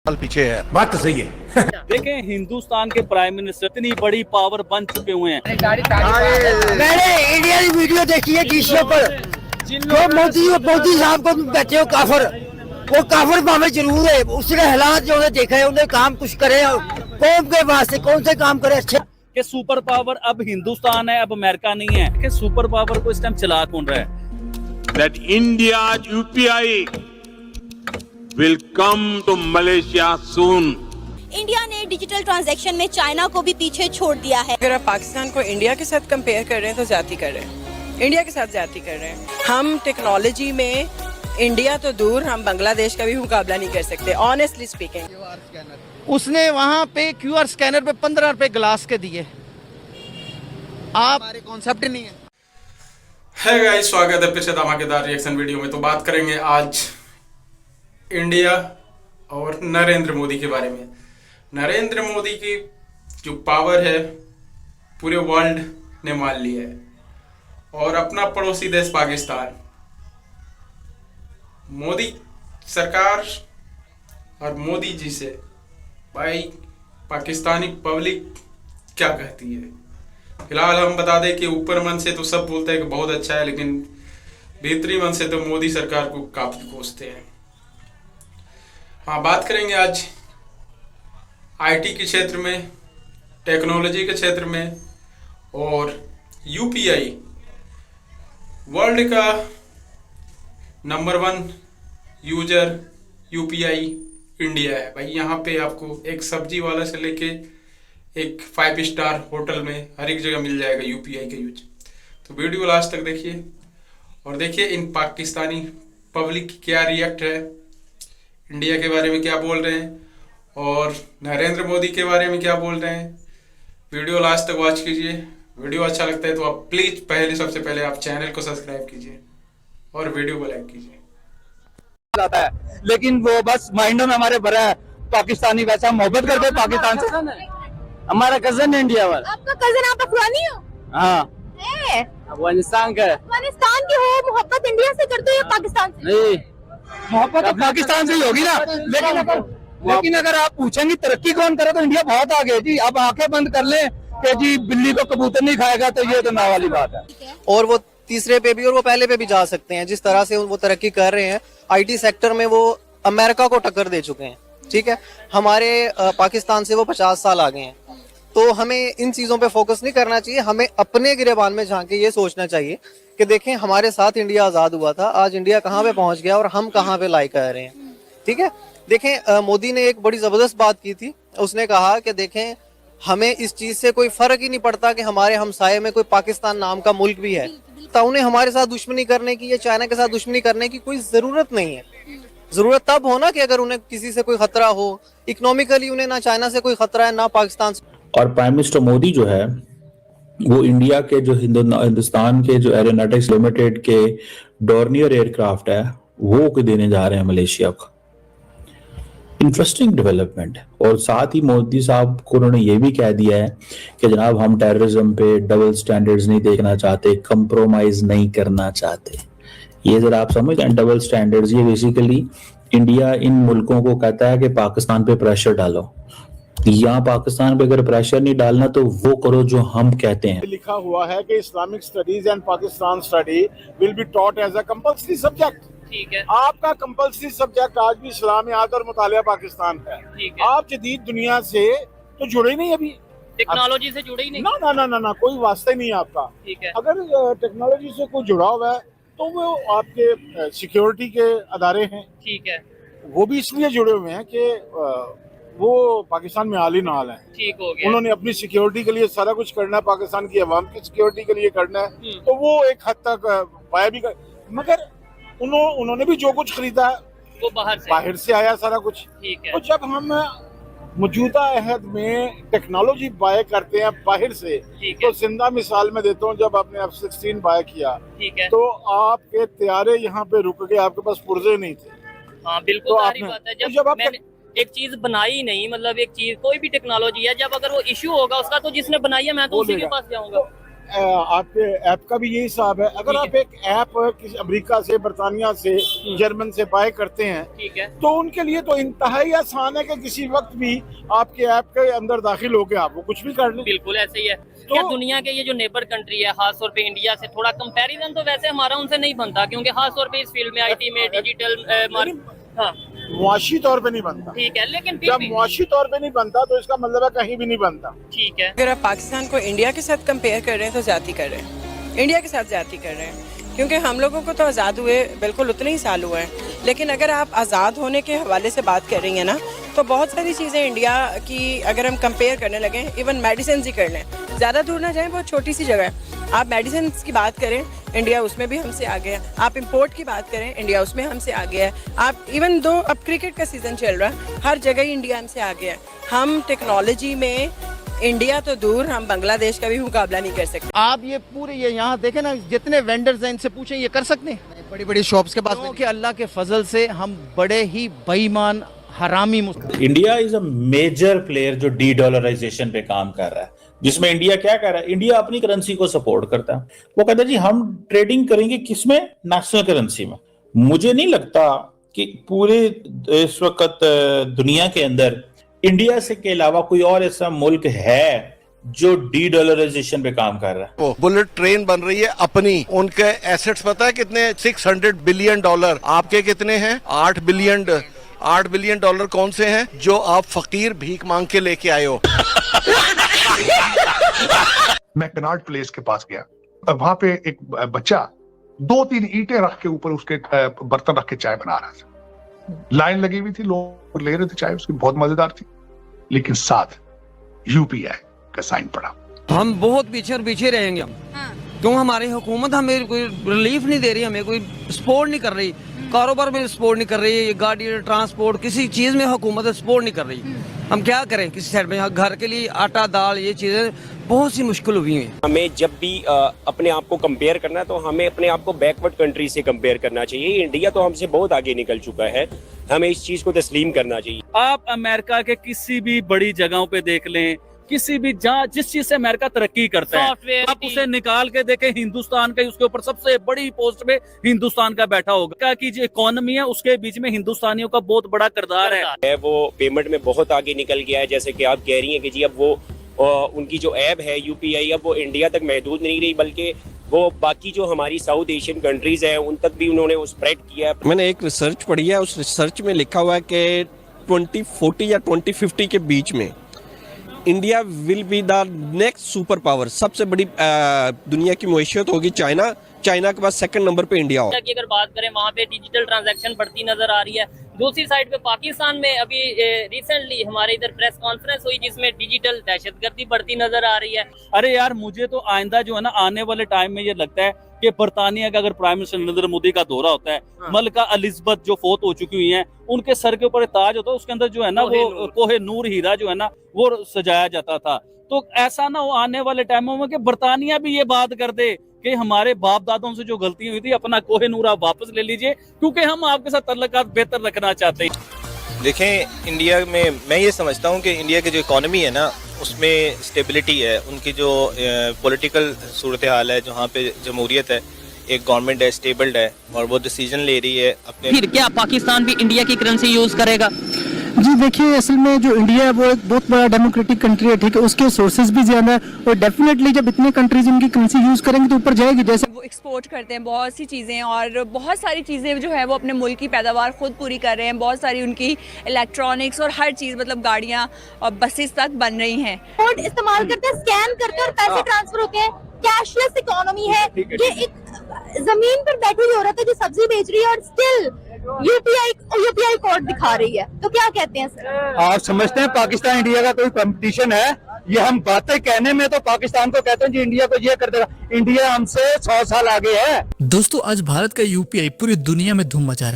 साल पीछे है। बात तो सही है। देखें हिंदुस्तान के प्राइम मिनिस्टर इतनी बड़ी पावर बन चुके हुए हैं। मैंने इंडिया की वीडियो देखी है टीशियों पर जो मोदी साहब को बैठे हो काफर, वो काफर भावे जरूर है। उसके हालात जो है देखे है, उन्हें काम कुछ करे कौम के वास्ते, कौन से काम करे अच्छे। कि सुपर पावर अब हिंदुस्तान है, अब अमेरिका नहीं है। कि सुपर पावर को इस टाइम चला कौन रहा है? That India's UPI will come to Malaysia soon. India ने डिजिटल ट्रांजैक्शन में चाइना को भी पीछे छोड़ दिया है। अगर आप पाकिस्तान को इंडिया के साथ कंपेयर कर रहे हैं तो ज्यादा कर रहे हैं, इंडिया के साथ ज्यादा कर रहे हैं। हम टेक्नोलॉजी में इंडिया तो दूर, हम बांग्लादेश का भी मुकाबला नहीं कर सकते, ऑनेस्टली स्पीकिंग। उसने वहाँ पे क्यूआर स्कैनर पे 15 रुपए ग्लास के दिए। आप हमारे कॉन्सेप्ट नहीं है। है गाइस, स्वागत है फिर से धमाकेदार रिएक्शन वीडियो में। तो बात करेंगे आज इंडिया और नरेंद्र मोदी के बारे में। नरेंद्र मोदी की जो पावर है पूरे वर्ल्ड ने मान ली है, और अपना पड़ोसी देश पाकिस्तान, मोदी सरकार और मोदी जी से भाई पाकिस्तानी पब्लिक क्या कहती है। फिलहाल हम बता दें कि ऊपर मन से तो सब बोलते हैं कि बहुत अच्छा है, लेकिन भीतरी मन से तो मोदी सरकार को काफी कोसते हैं। हाँ, बात करेंगे आज आईटी के क्षेत्र में, टेक्नोलॉजी के क्षेत्र में, और यूपीआई वर्ल्ड का नंबर 1 यूजर यूपीआई इंडिया है। भाई यहाँ पे आपको एक सब्जी वाला से लेके एक 5 स्टार होटल में हर एक जगह मिल जाएगा यूपीआई का यूज। तो वीडियो लास्ट तक देखिए और देखिए इन पाकिस्तानी पब्लिक की क्या रिएक्ट है, इंडिया के बारे में क्या बोल रहे हैं और नरेंद्र मोदी के बारे में क्या बोल रहे हैं। वीडियो लास्ट तक वॉच कीजिए। वीडियो अच्छा लगता है तो आप प्लीज सबसे पहले आप चैनल को सब्सक्राइब कीजिए और वीडियो को लाइक कीजिए। लेकिन वो बस माइंडों में हमारे भरा है पाकिस्तानी, वैसा मोहब्बत करते हैं पाकिस्तान से। हमारा कजन है इंडिया वाला। आपका कजन आप अफगानी हो? हाँ, अफगानिस्तान का है। अफगानिस्तान की हो, मोहब्बत इंडिया से करते हो या पाकिस्तान से? नहीं, मोहब्बत तो पाकिस्तान से ही होगी ना। लेकिन अगर आप पूछेंगे तरक्की कौन करे तो इंडिया बहुत आगे जी। अब आंखें बंद कर लें कि जी बिल्ली को कबूतर नहीं खाएगा, तो ये तो ना वाली बात है। और वो तीसरे पे भी और वो पहले पे भी जा सकते हैं। जिस तरह से वो तरक्की कर रहे हैं आईटी सेक्टर में, वो अमेरिका को टक्कर दे चुके हैं। ठीक है, हमारे पाकिस्तान से वो 50 साल आगे हैं। तो हमें इन चीजों पे फोकस नहीं करना चाहिए, हमें अपने गिरेबान में झांक के ये सोचना चाहिए कि देखें हमारे साथ इंडिया आजाद हुआ था, आज इंडिया कहाँ पे पहुंच गया और हम कहाँ पे लाइक कर रहे हैं। ठीक है, देखें मोदी ने एक बड़ी जबरदस्त बात की थी। उसने कहा कि देखें हमें इस चीज से कोई फर्क ही नहीं पड़ता कि हमारे हमसाये में कोई पाकिस्तान नाम का मुल्क भी है, तो उन्हें हमारे साथ दुश्मनी करने की या चाइना के साथ दुश्मनी करने की कोई जरूरत नहीं है। जरूरत तब हो ना कि अगर उन्हें किसी से कोई खतरा हो। इकोनॉमिकली उन्हें ना चाइना से कोई खतरा है ना पाकिस्तान से। और प्राइम मिनिस्टर मोदी जो है वो इंडिया के जो हिंदुस्तान के जो एरोनॉटिक्स लिमिटेड के डॉर्नियर एयरक्राफ्ट है वो देने जा रहे हैं मलेशिया को। Interesting development. और साथ ही मोदी साहब को उन्होंने ये भी कह दिया है कि जनाब हम टेररिज्म पे डबल स्टैंडर्ड्स नहीं देखना चाहते, कंप्रोमाइज नहीं करना चाहते। ये जरा आप समझ लें, डबल स्टैंडर्ड्स ये बेसिकली इंडिया इन मुल्कों को कहता है कि पाकिस्तान पे प्रेशर डालो। यहाँ पाकिस्तान पे अगर प्रेशर नहीं डालना तो वो करो जो हम कहते हैं। लिखा हुआ है कि Islamic studies and Pakistan study will be taught as a compulsory subject. ठीक है, आपका कंपल्सरी सब्जेक्ट आज भी इस्लामियात और मुतालिया पाकिस्तान है। ठीक है, आप जदीद दुनिया से तो जुड़े नहीं, अभी टेक्नोलॉजी से जुड़े ही नहीं। ना, कोई वास्ता ही नहीं है आपका। ठीक है, अगर टेक्नोलॉजी से कोई जुड़ा हुआ है तो वो आपके सिक्योरिटी के अदारे हैं। ठीक है, वो भी इसलिए जुड़े हुए हैं कि वो पाकिस्तान में हाल ही नाल है। ठीक हो गया। उन्होंने अपनी सिक्योरिटी के लिए सारा कुछ करना है, पाकिस्तान की अवाम की सिक्योरिटी के लिए करना है, तो वो एक हद तक पाया भी कर, मगर उन्होंने भी जो कुछ खरीदा है वो बाहर से आया सारा कुछ। ठीक है, तो जब हम मौजूदा अहद में टेक्नोलॉजी बाय करते हैं बाहर से, तो जिंदा मिसाल में देता हूँ, जब आपने F-16 बाय किया, ठीक है, तो आपके तैयारे यहाँ पे रुक गए, आपके पास पुर्जे नहीं थे। हाँ बिल्कुल, तो सारी बात है। जब मैंने एक चीज बनाई नहीं, मतलब एक चीज कोई भी टेक्नोलॉजी है, जब अगर वो इश्यू होगा उसका, तो जिसने बनाई है मैं तो उसी के पास जाऊंगा। आपके ऐप का भी यही हिसाब है। अगर आप एक ऐप किसी अमेरिका से, बरतानिया से, जर्मन से बाय करते हैं, ठीक है, तो उनके लिए तो इंतहाई आसान है कि किसी वक्त भी आपके ऐप के अंदर दाखिल होकर आप वो कुछ भी कर लें। बिल्कुल ऐसे ही है। क्या दुनिया के ये जो नेबर कंट्री है, खास तौर पे इंडिया से थोड़ा कंपैरिजन तो वैसे हमारा उनसे नहीं बनता, क्योंकि खास तौर पे इस फील्ड में आईटी में डिजिटल हाँ मुआशी तौर पे नहीं बनता, ठीक है, लेकिन फिर जब भी मुआशी तौर पे नहीं बनता तो इसका मतलब है कहीं भी नहीं बनता। ठीक है। अगर आप पाकिस्तान को इंडिया के साथ कंपेयर कर रहे हैं तो ज्यादा कर रहे हैं, इंडिया के साथ ज्यादा कर रहे हैं, क्योंकि हम लोगों को तो आज़ाद हुए बिल्कुल उतने ही साल हुए हैं। लेकिन अगर आप आज़ाद होने के हवाले से बात कर रही हैं ना, तो बहुत सारी चीज़ें इंडिया की अगर हम कंपेयर करने लगे, इवन मेडिसिन ही कर लें, ज़्यादा दूर ना जाएं, बहुत छोटी सी जगह है। आप मेडिसिन की बात करें, इंडिया उसमें भी हमसे आगे है। आप इंपोर्ट की बात करें, इंडिया उसमें हमसे आगे है। आप इवन दो अब क्रिकेट का सीज़न चल रहा है, हर जगह ही इंडिया हमसे आगे है। हम टेक्नोलॉजी में इंडिया तो दूर, हम बांग्लादेश का भी मुकाबला नहीं कर सकते। आप ये पूरे ये यहाँ देखें ना, जितने वेंडर्स हैं इनसे पूछें, ये कर सकते हैं बड़ी बड़ी शॉप्स के पास? क्योंकि अल्लाह के फजल से हम बड़े ही बेईमान हरामी India is a major player जो डी डॉलराइजेशन पे काम कर रहा है, जिसमें इंडिया क्या कर रहा है, इंडिया अपनी करेंसी को सपोर्ट करता है। वो कहता है जी हम ट्रेडिंग करेंगे किसमें, नेशनल करेंसी में। मुझे नहीं लगता कि पूरे इस वक्त दुनिया के अंदर इंडिया से के अलावा कोई और ऐसा मुल्क है जो डी डॉलराइजेशन पे काम कर रहा है। बुलेट ट्रेन बन रही है अपनी, उनके एसेट्स पता है कितने, $600 बिलियन। आपके कितने हैं? 8 बिलियन। $8 बिलियन कौन से हैं? जो आप फकीर भीख मांग के लेके आए हो। मैं कनाट प्लेस के पास गया, वहां पे एक बच्चा 2-3 ईंटें रख के ऊपर उसके बर्तन रख के चाय बना रहा था। लाइन लगी हुई थी, लोग ले रहे थे चाय, उसकी बहुत मजेदार थी, लेकिन साथ यूपीआई का साइन पड़ा। हम बहुत पीछे और पीछे रहेंगे हम, क्यों हमारी हुकूमत हमें कोई रिलीफ नहीं दे रही, हमें कोई सपोर्ट नहीं कर रही, कारोबार में सपोर्ट नहीं कर रही, गाड़ी ट्रांसपोर्ट किसी चीज में हुकूमत सपोर्ट नहीं कर रही। हम क्या करें किसी साइड में? घर के लिए आटा दाल ये चीजें बहुत सी मुश्किल हुई है। हमें जब भी अपने आप को कंपेयर करना है तो हमें अपने आप को बैकवर्ड कंट्री से कंपेयर करना चाहिए। इंडिया तो हमसे बहुत आगे निकल चुका है, हमें इस चीज को तस्लीम करना चाहिए। आप अमेरिका के किसी भी बड़ी जगहों पे देख लें, किसी भी जहाँ जिस चीज से अमेरिका तरक्की करता है, आप उसे निकाल के देखें, हिंदुस्तान का उसके ऊपर सबसे बड़ी पोस्ट पे हिंदुस्तान का बैठा होगा। की जो इकोनॉमी है उसके बीच में हिंदुस्तानियों का बहुत बड़ा किरदार है। वो पेमेंट में बहुत आगे निकल गया है, जैसे कि आप कह रही हैं कि जी अब वो उनकी जो ऐप है यूपीआई, अब वो इंडिया तक महदूद नहीं रही, बल्कि वो बाकी जो हमारी साउथ एशियन कंट्रीज हैं उन तक भी उन्होंने वो स्प्रेड किया। मैंने एक रिसर्च पढ़ी है, उस रिसर्च में लिखा हुआ है कि 2040 या 2050 के बीच में India will be the next super power. सबसे बड़ी दुनिया की मईशत होगी चाइना, चाइना के बाद सेकंड नंबर पे इंडिया होगा। अगर बात करें वहाँ पे डिजिटल ट्रांजैक्शन बढ़ती नजर आ रही है। दूसरी साइड पे पाकिस्तान में अभी रिसेंटली हमारे इधर प्रेस कॉन्फ्रेंस हुई जिसमें डिजिटल दहशतगर्दी बढ़ती नजर आ रही है। अरे यार मुझे तो आइंदा जो है ना, आने वाले टाइम में ये लगता है कि बरतानिया का अगर प्राइम मिनिस्टर नरेंद्र मोदी का दौरा होता है, मलका एलिजाबेथ जो फोत हो चुकी हुई हैं, उनके सर के ऊपर ताज होता है, उसके अंदर जो है ना वो कोहे नूर हीरा जो है ना वो सजाया जाता था। तो ऐसा ना हो आने वाले टाइमों में कि बरतानिया भी ये बात कर दे कि हमारे बाप दादों से जो गलती हुई थी अपना कोहे नूर आप वापस ले लीजिए, क्योंकि हम आपके साथ तल्लुकात बेहतर रखना चाहते हैं। देखें, इंडिया में मैं ये समझता हूँ कि इंडिया की जो इकोनॉमी है ना उसमें स्टेबिलिटी है, उनकी जो पॉलिटिकल सूरत हाल है, जहाँ पे जमहूरियत है, एक गवर्नमेंट है, स्टेबल्ड है और वो डिसीजन ले रही है अपने। फिर क्या पाकिस्तान भी इंडिया की करेंसी यूज करेगा? जी देखिए, असल में जो इंडिया है वो एक बहुत बड़ा डेमोक्रेटिक कंट्री है, ठीक है, उसके सोर्सेज भी ज्यादा है और डेफिनेटली जब इतने कंट्रीज उनकी करेंसी यूज करेंगे तो ऊपर जाएगी। जैसे वो एक्सपोर्ट करते हैं बहुत सी चीज़ें और बहुत सारी चीज़ें जो है वो अपने मुल्क की पैदावार खुद पूरी कर रहे हैं। बहुत सारी उनकी इलेक्ट्रॉनिक्स और हर चीज़, मतलब गाड़ियाँ और बसेस तक बन रही हैं। कोड इस्तेमाल करते हैं, स्कैन करते हैं और पैसे ट्रांसफर होते हैं। कैशलेस इकोनॉमी है। ये एक जमीन पर बैठी हुई औरत है जो सब्जी बेच रही है और स्टिल यूपीआई कोड दिखा रही है। तो क्या कहते हैं सर? आप समझते हैं पाकिस्तान इंडिया का कोई कंपटीशन है? ये हम बातें कहने में तो पाकिस्तान को कहते हैं जी इंडिया को ये कर देगा। इंडिया हमसे 100 साल आगे है। दोस्तों, आज भारत का यूपीआई पूरी दुनिया में धूम मचा रहा है।